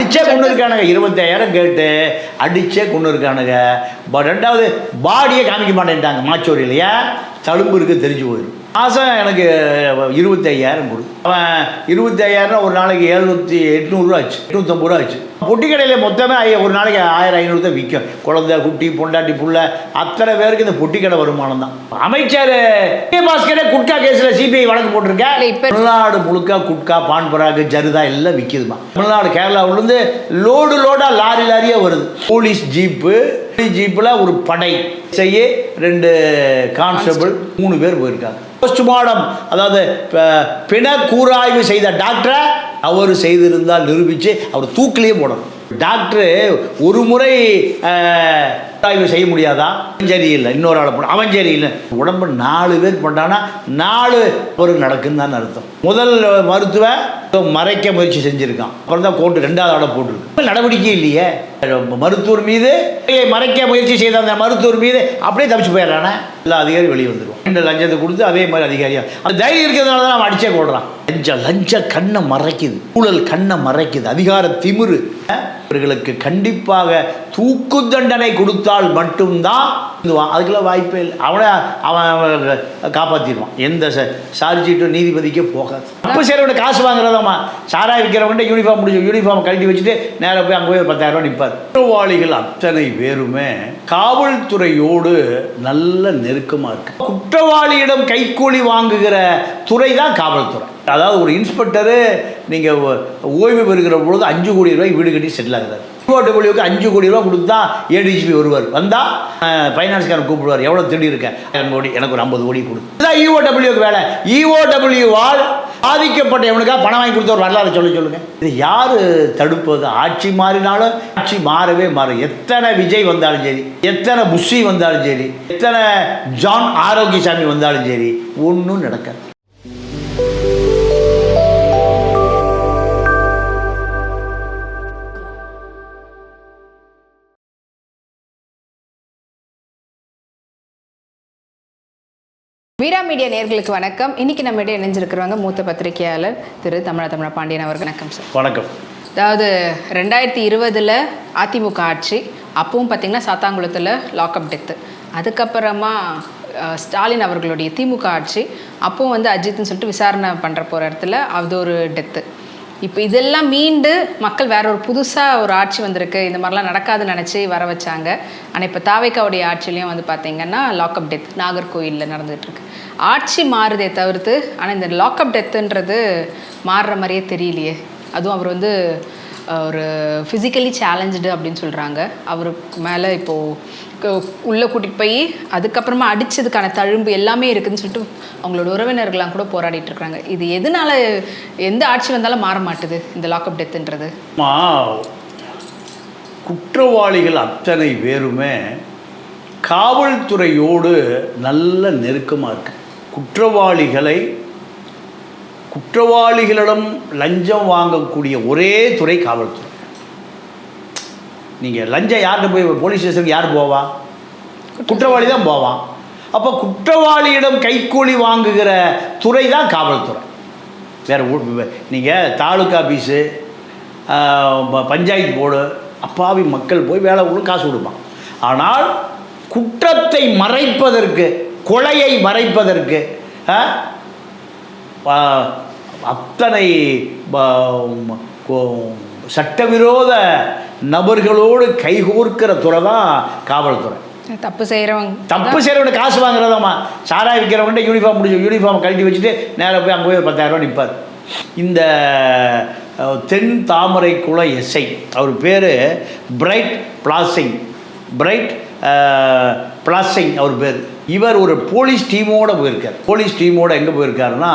அடிச்சே கொண்டு இருக்கானுங்க. 25,000 கேட்டு அடிச்சே கொண்டு இருக்கானுங்க. ரெண்டாவது பாடியை காமிக்க மாட்டேன்ட்டாங்க. மாச்சோரி இல்லையா, தழும்பு இருக்கு, தெரிஞ்சு போயிடும். மாதம் எனக்கு 25,000 கொடு. அவன் 25,000 ஒரு நாளைக்கு 800 ரூபா ஆச்சு, 850 ரூபா ஆச்சு. பொட்டி கடையில் மொத்தமே ஒரு நாளைக்கு 1000-500 தான் விற்கும். குழந்தை குட்டி பொண்டாட்டி புள்ள அத்தனை பேருக்கு இந்த பொட்டி கடை வருமானம் தான். அமைச்சர் பாஸ்கரே குட்கா கேஸில் சிபிஐ வழக்கு போட்டிருக்கேன். தமிழ்நாடு முழுக்க குட்கா, பான் பராகு, ஜருதா எல்லாம் விற்கிதுமா. தமிழ்நாடு கேரளாவிலேருந்து லோடாக லாரியாக வருது. போலீஸ் ஜீப்பில் ஒரு படை செய்ய 2 கான்ஸ்டபிள் 3 பேர் போயிருக்காங்க. போஸ்ட்மார்டம், அதாவது பிண கூராய்வு செய்த டாக்டரை அவர் செய்திருந்தால் நிரூபித்து அவர் தூக்கிலேயே போடணும். டாக்டரு ஒரு முறை ஆய்வு செய்ய முடியாதா? சரியில்லை, இன்னொரு ஆளை போட அவன் சரியில்லை. உடம்பு 4 பேர் போட்டான்னா 4 ஒரு நடக்குன்னு தான் அர்த்தம். முதல் மருத்துவ மறைக்க முயற்சி செஞ்சுருக்கான், அப்புறம் தான் கோர்ட்டு 2வது ஆளை போட்டிருக்கு. நடவடிக்கை இல்லையே. மருத்துவர் மீது மறைக்க முயற்சி செய்த அந்த மருத்துவர் மீது அப்படியே தப்பிச்சு போயிடறானே. எல்லா அதிகாரி வெளியே வந்துடுவோம். 2 லஞ்சத்தை கொடுத்து அதே மாதிரி அதிகாரியா அந்த தைரியம் இருக்கிறதுனால தான் அவன் அடிச்சே கொள்றான். லஞ்ச கண்ணை மறைக்குது, ஊழல் கண்ணை மறைக்குது, அதிகார திமிரு. இவர்களுக்கு கண்டிப்பாக தூக்கு தண்டனை கொடுத்தால் மட்டும்தான் அதுக்கெல்லாம் வாய்ப்பே இல்லை. அவன் காப்பாற்றிடுவான். எந்த சார்ஜிட்டும் நீதிபதிக்கே போகாது. அப்போ சேரோட காசு வாங்குறதாம்மா. சாராய் விற்கிறவன்ட்ட யூனிஃபார்ம் கழட்டி வச்சுட்டு நேராக போய் அங்கே போய் 10,000 ரூபா நிற்பார். குற்றவாளிகள் அத்தனை பேருமே காவல்துறையோடு நல்ல நெருக்கமாக இருக்கு. குற்றவாளியிடம் கைக்கூலி வாங்குகிற துறை தான் காவல்துறை. அதாவது ஒரு இன்ஸ்பெக்டரு நீங்கள் ஓய்வு பெறுகிற பொழுது 5 கோடி ரூபாய் வீடு கட்டி செட்டில் ஆகுறாரு. EOWக்கு 5 கோடி ரூபா கொடுத்தா ADGP வருவார். வந்தால் ஃபைனான்ஸ்காரன் கூப்பிடுவார், எவ்வளோ திருடி இருக்கேன், 10 கோடி, எனக்கு ஒரு 50 கோடி கொடு. இதுதான் EOWக்கு வேலை. EOWவால் பாதிக்கப்பட்ட எவனுக்காக பணம் வாங்கி கொடுத்த ஒரு வரலாறு சொல்லுங்கள். இது யார் தடுப்பது? ஆட்சி மாறினாலும் ஆட்சி மாறவே மாறும். எத்தனை விஜய் வந்தாலும் சரி, எத்தனை புஷி வந்தாலும் சரி, எத்தனை ஜான் ஆரோக்கியசாமி வந்தாலும் சரி, ஒன்றும் நடக்காது. வீரா மீடியா நேயர்களுக்கு வணக்கம். இன்னைக்கு நம்ம இடையே இணைஞ்சிருக்கிறவங்க மூத்த பத்திரிகையாளர் திரு தமிழ பாண்டியன் அவர்கள். வணக்கம் சார். வணக்கம். அதாவது 2020 அதிமுக ஆட்சி, அப்பவும் பார்த்தீங்கன்னா சாத்தாங்குளத்தில் லாக்அப் டெத்து. அதுக்கப்புறமா ஸ்டாலின் அவர்களுடைய திமுக ஆட்சி, அப்பவும் வந்து அஜித்னு சொல்லிட்டு விசாரணை பண்ணுற போகிற இடத்துல அது ஒரு டெத்து. இப்போ இதெல்லாம் மீண்டு மக்கள் வேற ஒரு புதுசாக ஒரு ஆட்சி வந்திருக்கு, இந்த மாதிரிலாம் நடக்காதுன்னு நினச்சி வர வச்சாங்க. ஆனால் இப்போ தாவேக்காவுடைய ஆட்சிலையும் வந்து பார்த்திங்கன்னா லாக்அப் டெத் நாகர்கோயிலில் நடந்துகிட்ருக்கு. ஆட்சி மாறுதே தவிர்த்து, ஆனால் இந்த லாக்அப் டெத்துன்றது மாறுற மாதிரியே தெரியலையே. அதுவும் அவர் வந்து ஒரு ஃபிசிக்கலி சேலஞ்சு அப்படின்னு சொல்கிறாங்க. அவருக்கு மேலே இப்போது உள்ளே கூட்டிகிட்டு போய் அதுக்கப்புறமா அடித்ததுக்கான தழும்பு எல்லாமே இருக்குதுன்னு சொல்லிட்டு அவங்களோட உறவினர்கள்லாம் கூட போராடிட்டு இருக்காங்க. இது எதனால எந்த ஆட்சி வந்தாலும் மாற மாட்டுது இந்த லாக்அப் டெத்துன்றது? குற்றவாளிகள் அத்தனை பேருமே காவல்துறையோடு நல்ல நெருக்கமாக இருக்கு. குற்றவாளிகளிடம் லஞ்சம் வாங்கக்கூடிய ஒரே துறை காவல்துறை. நீங்கள் லஞ்சம் யார்கிட்ட போய் போலீஸ் ஸ்டேஷனுக்கு யார் போவா? குற்றவாளி தான் போவான். அப்போ குற்றவாளியிடம் கைக்கூலி வாங்குகிற துறை தான் காவல்துறை. வேறு நீங்கள் தாலுக்கா ஆஃபீஸு, பஞ்சாயத்து போர்டு, அப்பாவி மக்கள் போய் வேலை காசு கொடுப்பான். ஆனால் குற்றத்தை மறைப்பதற்கு, கொலையை மறைப்பதற்கு அத்தனை சட்டவிரோத நபர்களோடு கைகோர்க்கிற துறை தான் காவல்துறை. தப்பு செய்கிறவங்க காசு வாங்குறதாம்மா. சாராய் விற்கிறவன்ட்ட யூனிஃபார்ம் கழட்டி வச்சுட்டு நேராக போய் அங்கே போய் 10,000 ரூபா நிற்பார். இந்த தென் தாமரைக்குள எஸ்ஐ, அவர் பேர் பிரைட் பிளாசிங் அவர் பேர். இவர் ஒரு போலீஸ் டீமோடு போயிருக்கார். போலீஸ் டீமோடு எங்கே போயிருக்காருன்னா,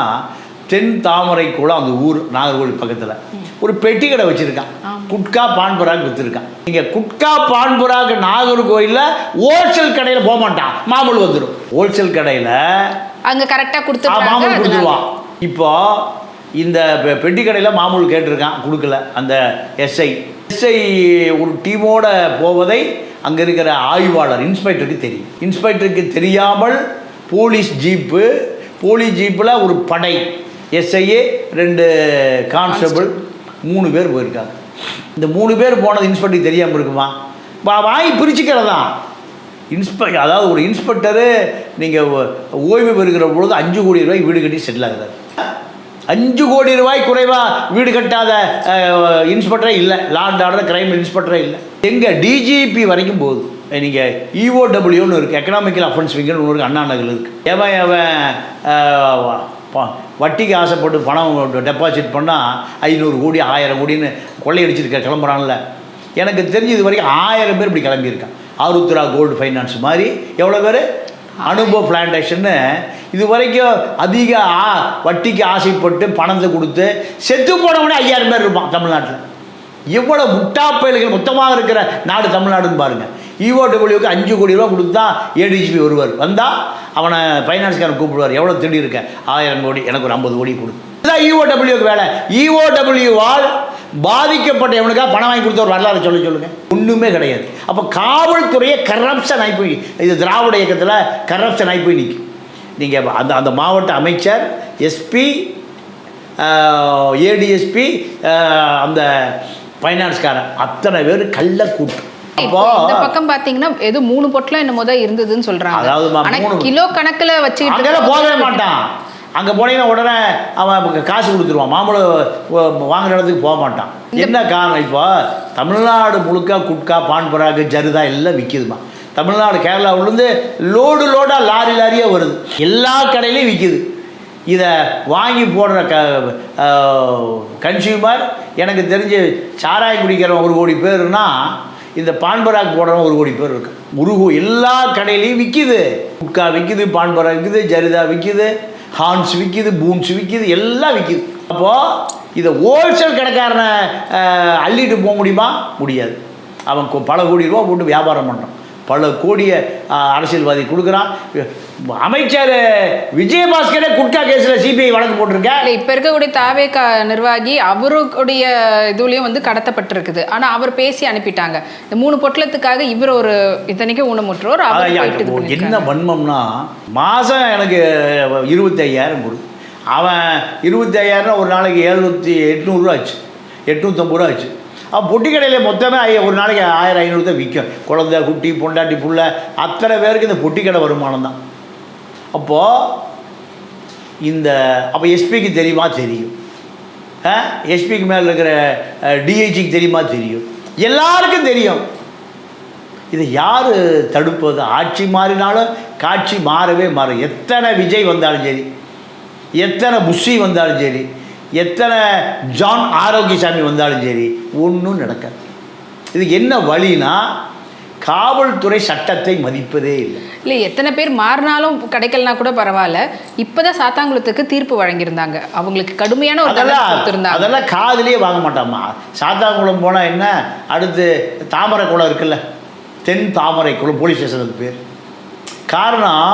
தென் தாமரைக்குளம், அந்த ஊர் நாகர்கோவில் பக்கத்தில் ஒரு பெட்டி கடை வச்சுருக்கான். குட்கா பான் பராக் விற்றுருக்கான். நீங்கள் குட்கா பான் பராக் நாகர்கோயிலில் ஹோல்சேல் கடையில் போக மாட்டான், மாமூல் வந்துடும். ஹோல்சேல் கடையில் அங்கே கரெக்டாக மாமூல் கொடுத்துருவான். இப்போ இந்த பெட்டி கடையில் மாமூல் கேட்டிருக்கான், கொடுக்கல. அந்த எஸ்ஐ ஒரு டீமோட போவதை அங்கே இருக்கிற ஆய்வாளர் இன்ஸ்பெக்டருக்கு தெரியும். இன்ஸ்பெக்டருக்கு தெரியாமல் போலீஸ் ஜீப்பில் ஒரு படை, எஸ்ஐஏ 2 கான்ஸ்டபிள் 3 பேர் போயிருக்காங்க. இந்த 3 பேர் போனது இன்ஸ்பெக்டருக்கு தெரியாமல் இருக்குமா? வாங்கி பிரிச்சுக்கிறதான் அதாவது ஒரு இன்ஸ்பெக்டரு நீங்கள் ஓய்வு பெறுகிற பொழுது 5 கோடி ரூபாய் வீடு கட்டி செட்டில் ஆகுறாரு. 5 கோடி ரூபாய் குறைவாக வீடு கட்டாத இன்ஸ்பெக்டரே இல்லை, லா அண்ட் ஆர்டர் கிரைம் இன்ஸ்பெக்டரே இல்லை. எங்கள் டிஜிபி வரைக்கும் போகுது. நீங்கள் இஓடபிள்யூன்னு இருக்குது, எக்கனாமிக்கல் அஃபென்ஸ் விங்கன்னு ஒன்று இருக்குது, அண்ணா நகரில் இருக்குது. வட்டிக்கு ஆசைப்பட்டு பணம் டெபாசிட் பண்ணால் 500 கோடி 1000 கோடின்னு கொள்ளையடிச்சிருக்க கிளம்புறான்ல. எனக்கு தெரிஞ்சு இது வரைக்கும் 1000 பேர் இப்படி கிளம்பியிருக்கான். ஆருத்ரா கோல்டு ஃபைனான்ஸ் மாதிரி எவ்வளோ பேர், அனுபவ் பிளான்டேஷன்னு இது வரைக்கும் அதிக வட்டிக்கு ஆசைப்பட்டு பணத்தை கொடுத்து செத்து போனவனே 5000 பேர் இருப்பான் தமிழ்நாட்டில். எவ்வளோ முட்டாப்பயல்கள் மொத்தமாக இருக்கிற நாடு தமிழ்நாடுன்னு பாருங்கள். இஓடபிள்யூக்கு 5 கோடி ரூபா கொடுத்தா ஏடிஜிபி வருவார், வந்தால் அவனை ஃபைனான்ஸ்காரன் கூப்பிடுவார். எவ்வளோ திண்டி இருக்க, 1000 கோடி, எனக்கு ஒரு 50 கோடி கொடு. இதுதான் இஓடபிள்யூக்கு வேலை. இஓடபிள்யூவால் பாதிக்கப்பட்ட எவனுக்காக பணம் வாங்கி கொடுத்த ஒரு வரலாறு சொல்லுங்கள். ஒன்றுமே கிடையாது. அப்போ காவல்துறையை கரப்ஷன் ஆகி போய், இது திராவிட இயக்கத்தில் கரப்ஷன் ஆகி போய் நிற்கும். நீங்கள் அந்த மாவட்ட அமைச்சர், எஸ்பி, ஏடிஎஸ்பி, அந்த ஃபைனான்ஸ்காரன் அத்தனை பேர் கள்ள கூட்டம். அப்போ இந்த பக்கம் பாத்தீங்கன்னா ஏதோ 3 பொட்டலம் என்னமோ தான் இருந்ததுன்னு சொல்றாங்க. அதாவது கிலோ கணக்குல வச்சுக்கிட்டு போகவே மாட்டான். அங்கே போனீங்கன்னா உடனே அவன் காசு கொடுத்துருவான். மாம்பழம் வாங்குற இடத்துக்கு போக மாட்டான். என்ன காரணம்? இப்போ தமிழ்நாடு முழுக்க குட்கா, பான் பராகு, ஜருதா எல்லாம் விற்கிதுமா. தமிழ்நாடு கேரளாவிலேருந்து லோடாக லாரியாக வருது, எல்லா கடையிலையும் விற்கிது. இதை வாங்கி போடுற கன்சியூமர் எனக்கு தெரிஞ்சு சாராயம் குடிக்கிறவன் 1 கோடி பேருனா இந்த பான்பராக் போடுறவன் 1 கோடி பேர் இருக்கு. எல்லா கடையிலையும் விற்கிது. குட்கா விற்கிது, பான்பராக் விற்கிது, ஜரிதா விற்கிது, ஹான்ஸ் விற்கிது, பூன்ஸ் விற்கிது, எல்லாம் விற்கிது. அப்போது இதை ஹோல்சேல் கடைக்காரனை அள்ளிட்டு போக முடியுமா? முடியாது. அவன் பல கோடி ரூபா போட்டு வியாபாரம் பண்ணுறான், பல கோடியை அரசியல்வாதி கொடுக்குறான். அமைச்சர் விஜயபாஸ்கரே குட்கா கேஸில் சிபிஐ வழக்கு போட்டிருக்கேன். இல்லை, இப்போ இருக்கக்கூடிய தாவேகா நிர்வாகி அவருடைய இதுலேயும் வந்து கடத்தப்பட்டிருக்குது. ஆனால் அவர் பேசி அனுப்பிட்டாங்க. இந்த 3 பொட்டலத்துக்காக இவர் ஒரு இத்தனைக்கும் ஊனமுற்றோர். என்ன வன்மம்னா, மாதம் எனக்கு 25,000 கொடு. அவன் 25,000 ஒரு நாளைக்கு 800 ரூபா ஆச்சு, 850 ரூபா ஆச்சு. அவன் பொட்டி கடையில் மொத்தமே ஒரு நாளைக்கு 1500 தான் விற்கும். குழந்தை, குட்டி, பொண்டாட்டி, புள்ள அத்தனை பேருக்கு இந்த பொட்டி கடை வருமானம் தான். அப்போது அப்போ எஸ்பிக்கு தெரியுமா? தெரியும். எஸ்பிக்கு மேலே இருக்கிற டிஐஜிக்கு தெரியுமா? தெரியும். எல்லாருக்கும் தெரியும். இதை யார் தடுப்பது? ஆட்சி மாறினாலும் காட்சி மாறவே மாறும். எத்தனை விஜய் வந்தாலும் சரி, எத்தனை புஷி வந்தாலும் சரி, எத்தனை ஜான் ஆரோக்கியசாமி வந்தாலும் சரி, ஒன்றும் நடக்காது. இதுக்கு என்ன வழினா, காவல்துறை சட்டத்தை மதிப்பதே இல்லை. இல்லை, எத்தனை பேர் மாறினாலும் கிடைக்கலனா கூட பரவாயில்ல. இப்போதான் சாத்தாங்குளத்துக்கு தீர்ப்பு வழங்கியிருந்தாங்க. அவங்களுக்கு கடுமையான ஒரு அதெல்லாம் காதிலே வாங்க மாட்டாமா. சாத்தாங்குளம் போனால் என்ன, அடுத்து தாமரை குளம் இருக்குல்ல, தென் தாமரை குளம் போலீஸ் ஸ்டேஷனுக்கு பேர். காரணம்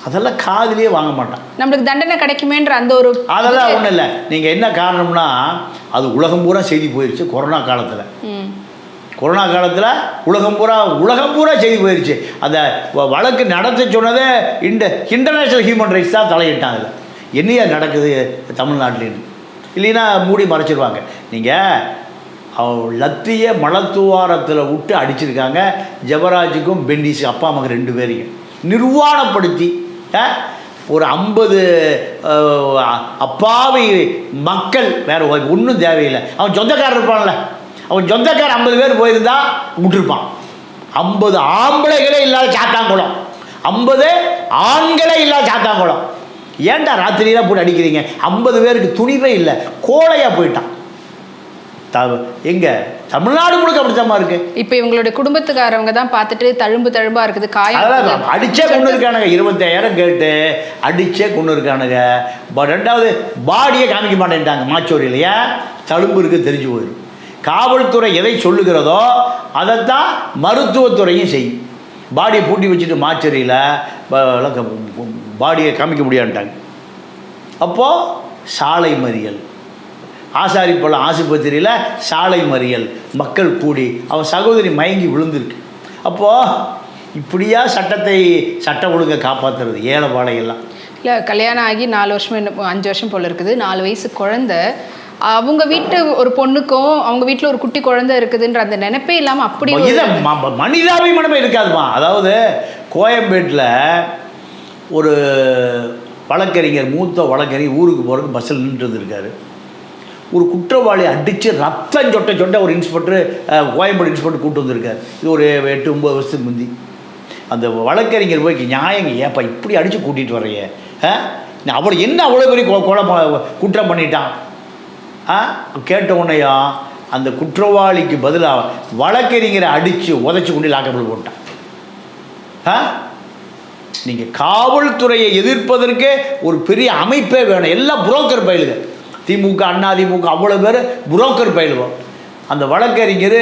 அதெல்லாம் காதிலே வாங்க மாட்டான். நம்மளுக்கு தண்டனை கிடைக்குமேன்ற அந்த ஒரு அதெல்லாம் ஒன்றும் இல்லை. நீங்கள் என்ன காரணம்னா, அது உலகம் பூரா செய்தி போயிடுச்சு. கொரோனா காலத்தில் உலகம் பூரா செய்தி போயிடுச்சு. அந்த வழக்கு நடத்த சொன்னதே இன்டர்நேஷ்னல் ஹியூமன் ரைட்ஸ் தான் தலையிட்டாங்க. என்னையா நடக்குது தமிழ்நாட்டிலேன்னு? இல்லைன்னா மூடி மறைச்சிருவாங்க. நீங்கள் லத்திய மலத்துவாரத்தில் விட்டு அடிச்சிருக்காங்க. ஜெபராஜுக்கும் பெண்டிஸுக்கும், அப்பா அம்மாவுக்கு 2 பேரையும் நிர்வாணப்படுத்தி ஒரு 50 அப்பாவி மக்கள், வேறு ஒன்றும் தேவையில்லை. அவன் சொந்தக்காரர் இருப்பான்ல, அவன் சொந்தக்காரர் 50 பேர் போயிருந்தா விட்டுருப்பான். 50 ஆம்பளைகளே இல்லாத சாத்தாங்குளம், 50 ஆண்களே இல்லாத சாத்தாங்குளம். ஏன்டா ராத்திரிலாம் போட்டு அடிக்கிறீங்க? 50 பேருக்கு துணிவே இல்லை, கோழையாக போயிட்டான். எங்க தமிழ்நாடு முழுக்க அப்படித்தாமா இருக்கு. இப்போ இவங்களுடைய குடும்பத்துக்காரவங்க தான் பார்த்துட்டு தழும்பா இருக்குது, காயம். அடிச்சே கொண்டு இருக்கானுங்க. 25,000 கேட்டு அடிச்சே கொண்டு இருக்கானுங்க. 2வது பாடியை காமிக்க மாட்டேன்ட்டாங்க மாச்சோரியிலையா, தழும்பு இருக்கு தெரிஞ்சு போயிடும். காவல்துறை எதை சொல்லுகிறதோ அதைத்தான் மருத்துவத்துறையும் செய்யும். பாடியை பூட்டி வச்சுட்டு மாச்சோரியில் பாடியை காமிக்க முடியாதுட்டாங்க. அப்போது சாலை மறியல், ஆசாரிப்பள்ளம் ஆஸ்பத்திரியில் சாலை மறியல், மக்கள் கூடி அவன் சகோதரி மயங்கி விழுந்திருக்கு. அப்போது இப்படியா சட்ட ஒழுங்கை காப்பாற்றுறது? ஏழைப்பாளையெல்லாம் இல்லை, கல்யாணம் ஆகி 4 வருஷம் 5 வருஷம் போல் இருக்குது. 4 வயசு குழந்தை அவங்க வீட்டு ஒரு பொண்ணுக்கும் அவங்க வீட்டில் ஒரு குட்டி குழந்தை இருக்குதுன்ற அந்த நினைப்பே இல்லாமல் அப்படி மனிதாபிமானமே இருக்காதுமா. அதாவது கோயம்பேட்டில் ஒரு வழக்கறிஞர், மூத்த வழக்கறிஞர் ஊருக்கு போகிறதுக்கு பஸ்ஸில் நின்றுட்டு இருக்காரு. ஒரு குற்றவாளி அடித்து ரத்தம் சொட்ட ஒரு இன்ஸ்பெக்டர், கோயம்பேடு இன்ஸ்பெக்டர் கூப்பிட்டு வந்திருக்காரு. இது ஒரு 8-9 வருஷத்துக்கு முந்தி. அந்த வழக்கறிஞர் போய் நியாயங்க ஏப்பா இப்படி அடித்து கூட்டிகிட்டு வர்றைய, அவளை என்ன அவ்வளோ பெரிய குற்றம் பண்ணிட்டான் கேட்ட உடனேயா அந்த குற்றவாளிக்கு பதிலாக வழக்கறிஞரை அடித்து உதச்சி கொண்டு லாக்கப்பில் போட்டான். நீங்கள் காவல்துறையை எதிர்ப்பதற்கு ஒரு பெரிய அமைப்பே வேணும். எல்லாம் புரோக்கர் பயிலுங்க. திமுக, அதிமுக அவ்வளோ பேர் புரோக்கர் பயிலுவோம். அந்த வழக்கறிஞர்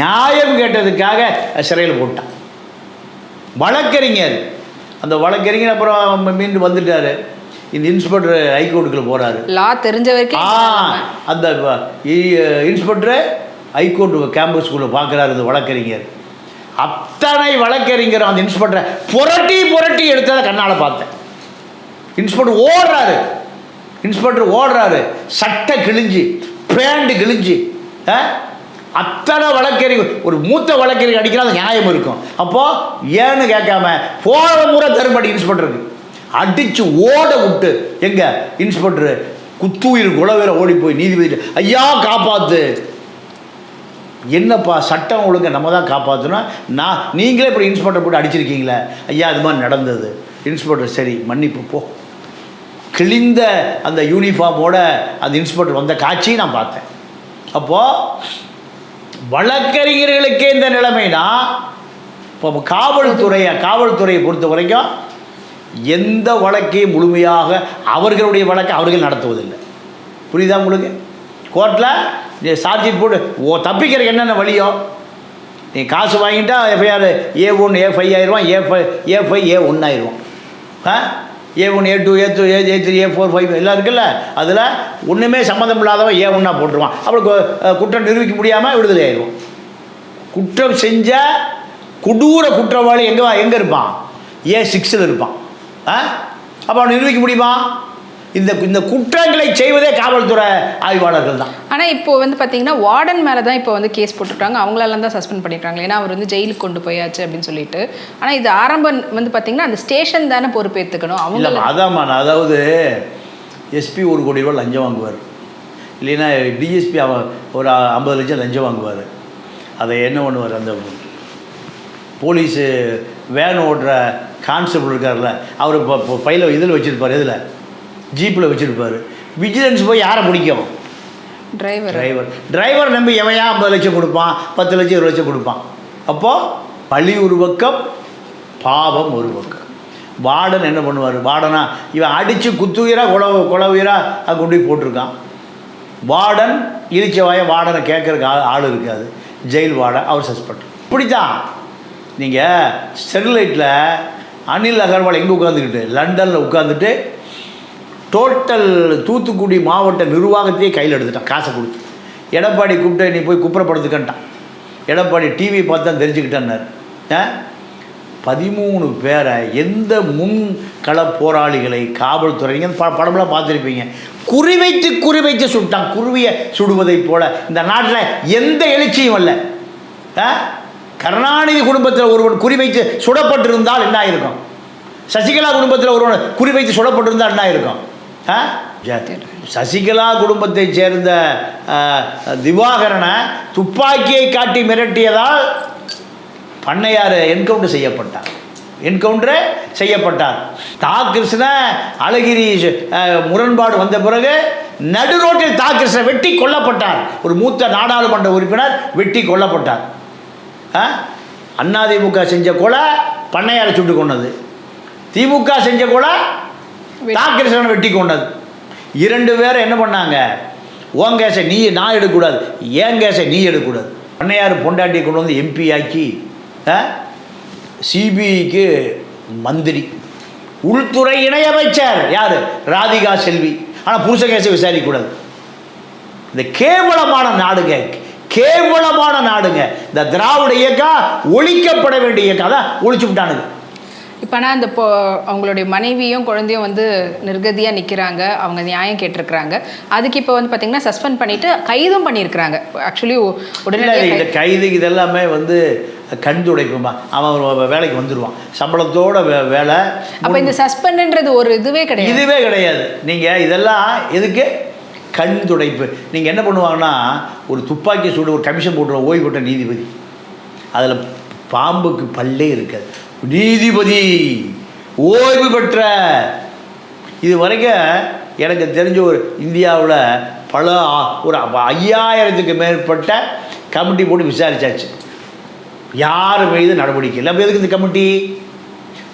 நியாயம் கேட்டதுக்காக சிறையில் போட்டான் வழக்கறிஞர். அந்த வழக்கறிஞர் அப்புறம் மீண்டும் வந்துட்டார். இந்த இன்ஸ்பெக்டர் ஹைகோர்ட்டுக்குள்ள போகிறாரு. லா தெரிஞ்ச வரைக்கும் அந்த இன்ஸ்பெக்டர் ஹைகோர்ட்டு கேம்பஸ்குள்ளே பார்க்குறாரு இந்த வழக்கறிஞர். அத்தனை வழக்கறிஞர் அந்த இன்ஸ்பெக்டரை புரட்டி எடுத்ததை கண்ணால் பார்த்தேன். இன்ஸ்பெக்டர் ஓடுறாரு, சட்டை கிழிஞ்சு, பேண்ட் கிழிஞ்சு. அத்தனை வழக்கறிஞர், ஒரு மூத்த வழக்கறிஞர் அடிக்கிற அது நியாயம் இருக்கும். அப்போது ஏன்னு கேட்காம போன முறை தரும்படி இன்ஸ்பெக்டருக்கு அடித்து ஓட விட்டு எங்க இன்ஸ்பெக்டர் குத்துயிர் குலவீர ஓடி போய் நீதிபதி ஐயா காப்பாற்று. என்னப்பா சட்டம் ஒழுங்க நம்ம தான் காப்பாற்றணும், நீங்களே இப்படி இன்ஸ்பெக்டர் போட்டு அடிச்சிருக்கீங்களே ஐயா, அது மாதிரி நடந்தது. இன்ஸ்பெக்டர் சரி மன்னிப்பு போ. கிழிந்த அந்த யூனிஃபார்மோட அந்த இன்ஸ்பெக்டர் வந்த காட்சியை நான் பார்த்தேன். அப்போது வழக்கறிஞர்களுக்கே இந்த நிலைமைனா இப்போ காவல்துறையை பொறுத்த வரைக்கும் எந்த வழக்கையும் முழுமையாக அவர்களுடைய வழக்கை அவர்கள் நடத்துவதில்லை. புரியுதா உங்களுக்கு? கோர்ட்டில் சார்ஜ்ஷீட் போட்டு தப்பிக்கிறதுக்கு என்னென்ன வழியோ, நீ காசு வாங்கிட்டா எஃப்ஐஆர் A1 A5 ஆயிடுவான், A5 A1 ஆயிடுவான், A1 A2 A3 A4 5 எல்லாம் இருக்குல்ல. அதில் ஒன்றுமே சம்மந்தம் இல்லாதவன் A1 போட்டுருவான். அப்புறம் குற்றம் நிரூபிக்க முடியாமல் விடுதலை ஆயிடுவான். குற்றம் செஞ்ச கொடூர குற்றவாளி எங்கே இருப்பான்? A6 இருப்பான். அப்போ அவன் நிரூபிக்க முடியுமா? இந்த குற்றங்களை செய்வதே காவல்துறை ஆய்வாளர்கள் தான். ஆனால் இப்போ பார்த்தீங்கன்னா வார்டன் மேலே தான் இப்போ கேஸ் போட்டுருக்காங்க. அவங்களெல்லாம் தான் சஸ்பெண்ட் பண்ணியிருக்காங்க. ஏன்னா அவர் ஜெயிலுக்கு கொண்டு போயாச்சு அப்படின்னு சொல்லிட்டு. ஆனால் இது ஆரம்பம் பார்த்தீங்கன்னா அந்த ஸ்டேஷன் தானே பொறுப்பேற்றுக்கணும் அவங்க. அதாம்மா, அதாவது எஸ்பி 1 கோடி ரூபா லஞ்சம் வாங்குவார், இல்லைன்னா டிஎஸ்பி ஒரு 50 லட்சம் லஞ்சம் வாங்குவார். அதை என்ன பண்ணுவார், அந்த போலீஸு வேன் ஓட்டுற கான்ஸ்டபிள் இருக்கார்ல, அவர் பையில் இதில் வச்சுருப்பார், இதில் ஜீப்பில் வச்சுருப்பார். விஜிலன்ஸ் போய் யாரை பிடிக்கும்? டிரைவர் நம்பி எவையா 50 லட்சம் கொடுப்பான், 10 லட்சம் 20 லட்சம் கொடுப்பான். அப்போது பழி ஒரு பக்கம், பாவம் ஒரு பக்கம். வார்டன் என்ன பண்ணுவார்? வார்டனா இவன் அடித்து குத்துயிராக கொலை உயிராக கொண்டு போய் போட்டிருக்கான். வார்டன் இழிச்சவாய வார்டனை கேட்குறக்கு ஆள் இருக்காது. ஜெயில் வார்டன் அவர் சஸ்பெண்ட். இப்படி தான் நீங்கள் ஸ்டெர்லைட்டில் அனில் அகர்வால் எங்கே உட்காந்துக்கிட்டு, லண்டனில் உட்காந்துட்டு டோட்டல் தூத்துக்குடி மாவட்ட நிர்வாகத்தையே கையில் எடுத்துட்டான் காசை கொடுத்து. எடப்பாடி கூப்பிட்டு நீ போய் குப்புறப்படுத்துக்கன்ட்டான். எடப்பாடி டிவி பார்த்து தான் தெரிஞ்சுக்கிட்டேன்னார். 13 பேரை எந்த முன்கள போராளிகளை காவல்துறைங்க படமெல்லாம் பார்த்துருப்பீங்க, குறிவைத்து சுட்டான். குருவியை சுடுவதை போல இந்த நாட்டில் எந்த எழுச்சியும் இல்லை. கருணாநிதி குடும்பத்தில் ஒருவன் குறிவைத்து சுடப்பட்டிருந்தால் என்ன ஆயிருக்கும்? சசிகலா குடும்பத்தில் ஒருவன் குறிவைத்து சுடப்பட்டிருந்தால் என்ன ஆயிருக்கும்? சசிகலா குடும்பத்தை சேர்ந்த திவாகரனை துப்பாக்கியை காட்டி மிரட்டியதால் பண்ணையார் என்கவுண்டர் செய்யப்பட்டார். கிருஷ்ண அழகிரி முரண்பாடு வந்த பிறகு நடு ரோட்டில் கிருஷ்ண வெட்டி கொல்லப்பட்டார். ஒரு மூத்த நாடாளுமன்ற உறுப்பினர் வெட்டி கொல்லப்பட்டார். அதிமுக செஞ்ச கொலை பண்ணையாரை சுட்டு கொண்டது, திமுக செஞ்ச கொலை கிருஷ்ணனை வெட்டி கொண்டது. 2 பேரை என்ன பண்ணாங்க? உன் கேஸை நான் எடுக்கக்கூடாது, ஏன் கேஸை நீ எடுக்கக்கூடாது. பண்ணையார் பொண்டாட்டியை கொண்டு வந்து MP ஆக்கி சிபிஐக்கு மந்திரி, உள்துறை இணையமைச்சர் யார்? ராதிகா செல்வி. ஆனால் புருஷ கேஸை விசாரிக்கக்கூடாது. இந்த கேவலமான நாடுங்க இந்த திராவிட இயக்கம் ஒழிக்கப்பட வேண்டிய இயக்கம். அதான் ஒழிச்சு விட்டானுங்க. இப்போ ஆனால் அந்த அவங்களுடைய மனைவியும் குழந்தையும் வந்து நிர்கதியாக நிற்கிறாங்க, அவங்க நியாயம் கேட்டிருக்கிறாங்க. அதுக்கு இப்போ வந்து பார்த்தீங்கன்னா சஸ்பெண்ட் பண்ணிட்டு கைதும் பண்ணியிருக்கிறாங்க. ஆக்சுவலி உடனடியாக இந்த கைது இதெல்லாமே வந்து கண் துடைப்புமா, அவன் வேலைக்கு வந்துடுவான் சம்பளத்தோட வேலை. அப்போ இந்த சஸ்பெண்டுன்றது ஒரு இதுவே கிடையாது. நீங்கள் இதெல்லாம் எதுக்கு? கண் துடைப்பு. நீங்கள் என்ன பண்ணுவாங்கன்னா, ஒரு துப்பாக்கி சூடு ஒரு கமிஷன் போட்டுருவோம், ஓய்வு பெற்ற நீதிபதி, அதில் பாம்புக்கு பல்லே இருக்காது. நீதிபதி ஓய்வு பெற்ற. இது வரைக்கும் எனக்கு தெரிஞ்ச ஒரு இந்தியாவில் ஒரு 5000க்கு மேற்பட்ட கமிட்டி போட்டு விசாரிச்சாச்சு, யார் மீது நடவடிக்கை இல்லை. அப்போ எதுக்கு இந்த கமிட்டி?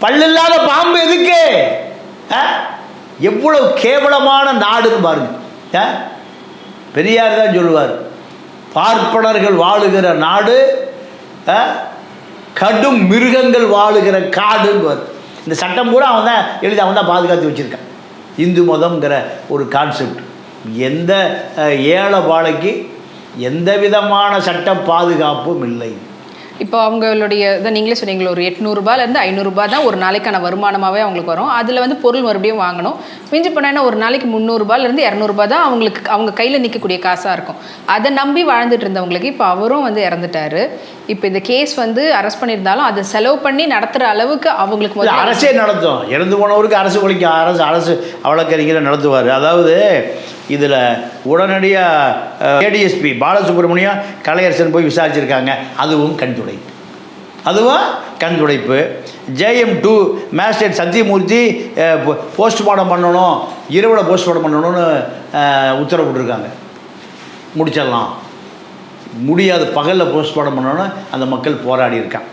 பல்லு இல்லாத பாம்பு எதுக்கு? எவ்வளவு கேவலமான நாடுன்னு பாருங்க. பெரியார் தான் சொல்லுவார், பார்ப்பனர்கள் வாழுகிற நாடு கடும் மிருகங்கள் வாழுகிற காடுன்னு. இந்த சட்டம் பூரா அவன் தான் பாதுகாத்து வச்சுருக்கான். இந்து மதம்ங்கிற ஒரு கான்செப்ட். எந்த ஏழை பாழைக்கு எந்த விதமான சட்ட பாதுகாப்பும் இல்லை. இப்போ அவங்களுடைய இதான் நீங்களே சொன்னீங்களா, ஒரு 800ரூபாலேருந்து 500 தான் ஒரு நாளைக்கான வருமானமாகவே அவங்களுக்கு வரும். அதில் வந்து பொருள் மறுபடியும் வாங்கணும். மிஞ்சி போனால் ஒரு நாளைக்கு 300ரூபாலேருந்து 200 தான் அவங்க கையில் நிற்கக்கூடிய காசாக இருக்கும். அதை நம்பி வாழ்ந்துட்டு இருந்தவங்களுக்கு இப்போ அவரும் வந்து இறந்துட்டாரு. இப்போ இந்த கேஸ் வந்து அரெஸ்ட் பண்ணியிருந்தாலும் அதை செலவு பண்ணி நடத்துகிற அளவுக்கு அவங்களுக்கு அரசே நடத்தும். இறந்து போனவருக்கு அரசு ஒழிக்க அரசு வழக்கறிஞரை நடத்துவார். அதாவது இதில் உடனடியாக ஏடிஎஸ்பி பாலசுப்ரமணியம் கலையரசன் போய் விசாரிச்சிருக்காங்க. அதுவும் கண் துடைப்பு. JM2 மேஜிஸ்ட்ரேட் சத்தியமூர்த்தி போஸ்ட்மார்ட்டம் பண்ணணும், இரவில் போஸ்ட்மார்ட்டம் பண்ணணும்னு உத்தரவிட்டிருக்காங்க. முடிச்சிடலாம், முடியாது, பகலில் போஸ்ட்மார்ட்டம் பண்ணணும்னு அந்த மக்கள் போராடி இருக்காங்க.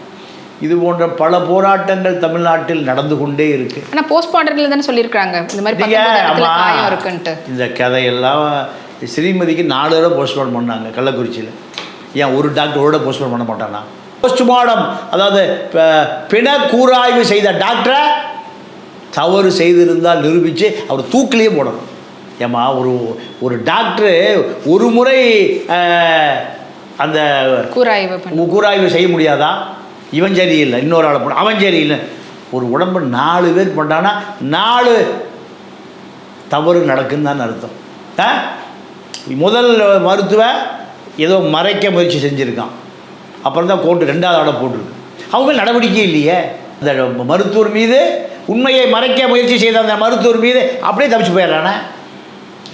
இது போன்ற பல போராட்டங்கள் தமிழ்நாட்டில் நடந்து கொண்டே இருக்கு. ஆனால் போஸ்ட்மார்ட்டத்தில் தானே சொல்லியிருக்காங்க இந்த மாதிரி இருக்குன்ட்டு. இந்த கதையெல்லாம் ஸ்ரீமதிக்கு 4 தடவை போஸ்ட்மார்ட்டம் பண்ணாங்க கள்ளக்குறிச்சியில். ஏன் ஒரு டாக்டரோட போஸ்ட்மார்ட்டம் பண்ண மாட்டானா? போஸ்ட்மார்ட்டம் அதாவது பிண கூராய்வு செய்த டாக்டரை தவறு செய்திருந்தால் நிரூபித்து அவர் தூக்கிலேயே போடணும். ஏமா ஒரு டாக்டரு ஒரு முறை அந்த கூராய்வு செய்ய முடியாதா? இவன் சரியில்லை, இன்னொரு ஆளை போட அவன் சரியில்லை. ஒரு உடம்பு 4 பேர் பண்ணான்னா 4 தவறு நடக்குன்னு தான் அர்த்தம். முதல் மருத்துவ ஏதோ மறைக்க முயற்சி செஞ்சுருக்கான், அப்புறம் தான் கோர்ட்டு 2வது ஆளை போட்டிருக்கு. அவங்க நடவடிக்கை இல்லையே. அந்த மருத்துவர் மீது உண்மையை மறைக்க முயற்சி செய்த அந்த மருத்துவர் மீது அப்படியே தப்பிச்சு போயிடறானே.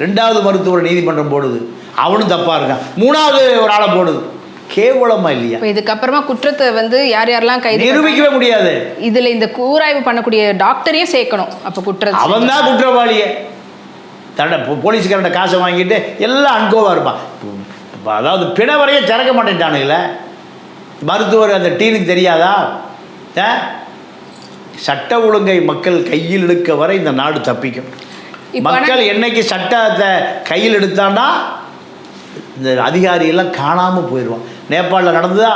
2வது மருத்துவர் நீதிமன்றம் போடுது, அவனும் தப்பாக இருக்கான். 3வது ஒரு ஆளை போடுது. கேவலமா இல்லையா? இதுக்கப்புறமா குற்றத்தை வந்து யாரெல்லாம் கைது நிரூபிக்கவே முடியாது. இதுல இந்த கூராய்வு பண்ணக்கூடிய டாக்டரையும் சேர்க்கணும். அப்போ குற்றம் அவன் தான் குற்றவாளியே. போலீஸ்காரண்ட காசை வாங்கிட்டு எல்லாம் அன்கோவா இருப்பான். அதாவது பிண வரைய திறக்க மாட்டேன்ட்டானுங்களே. மருத்துவர் அந்த டீனுக்கு தெரியாதா? சட்ட ஒழுங்கை மக்கள் கையில் எடுக்க வரை இந்த நாடு தப்பிக்கும். மக்கள் என்னைக்கு சட்டத்தை கையில் எடுத்தான்னா இந்த அதிகாரிகள்லாம் காணாமல் போயிடுவான். நேபாளில் நடந்ததா?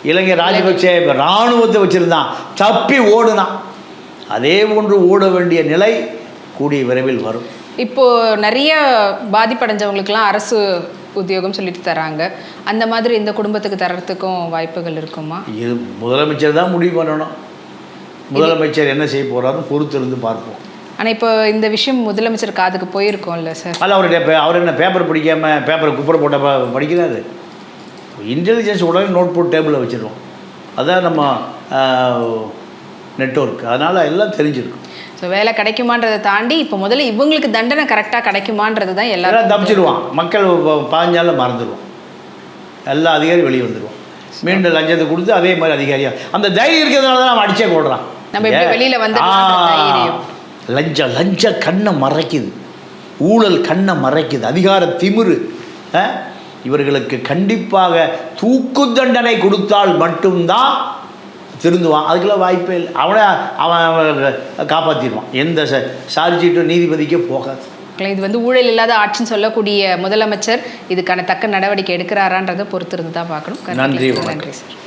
இலங்கை ராஜபக்சே இராணுவத்தை வச்சுருந்தான், தப்பி ஓடுனான். அதே போன்று ஓட வேண்டிய நிலை கூடிய விரைவில் வரும். இப்போது நிறைய பாதிப்படைஞ்சவங்களுக்கெல்லாம் அரசு உத்தியோகம் சொல்லிட்டு தராங்க. அந்த மாதிரி இந்த குடும்பத்துக்கு தரத்துக்கும் வாய்ப்புகள் இருக்குமா? இது முதலமைச்சர் தான் முடிவு பண்ணணும். முதலமைச்சர் என்ன செய்ய போகிறாருன்னு பொறுத்து இருந்து பார்ப்போம். ஆனால் இப்போ இந்த விஷயம் முதலமைச்சர் காதுக்கு போயிருக்கோம்ல சார்? அல்ல, அவர் என்ன பேப்பர் படிக்காமல் பேப்பரை குப்பரை போட்ட படிக்கிறாரு? இன்டெலிஜென்ஸ் உடனே நோட் போட்டு டேபிளில் வச்சுருவோம். அதான் நம்ம நெட்வொர்க். அதனால் எல்லாம் தெரிஞ்சிருக்கும். ஸோ வேலை கிடைக்குமான்றதை தாண்டி இப்போ முதல்ல இவங்களுக்கு தண்டனை கரெக்டாக கிடைக்குமான்றது தான் எல்லாரும் தப்பிச்சிடுவான். மக்கள் 15 நாளில் மறந்துடுவோம். எல்லா அதிகாரியும் வெளியே வந்துடுவோம். மீண்டும் லஞ்சத்தை கொடுத்து அதே மாதிரி அதிகாரியாக அந்த தைரியம் இருக்கிறதுனால தான் நம்ம அடிச்சே போடுறான். நம்ம எப்படி வெளியில் வந்து லஞ்ச கண்ணை மறைக்குது, ஊழல் கண்ணை மறைக்குது, அதிகார திமிரு. இவர்களுக்கு கண்டிப்பாக தூக்கு தண்டனை கொடுத்தால் மட்டும்தான் திருந்துவான். அதுக்கெல்லாம் வாய்ப்பே இல்லை. அவன் காப்பாற்றிடுவான். எந்த சார்ஜிட்டும் நீதிபதிக்கே போகாது. இது வந்து ஊழல் இல்லாத ஆட்சின்னு சொல்லக்கூடிய முதலமைச்சர் இதுக்கான தக்க நடவடிக்கை எடுக்கிறாரான்றதை பொறுத்திருந்து தான் பார்க்கணும். நன்றி நன்றி சார்.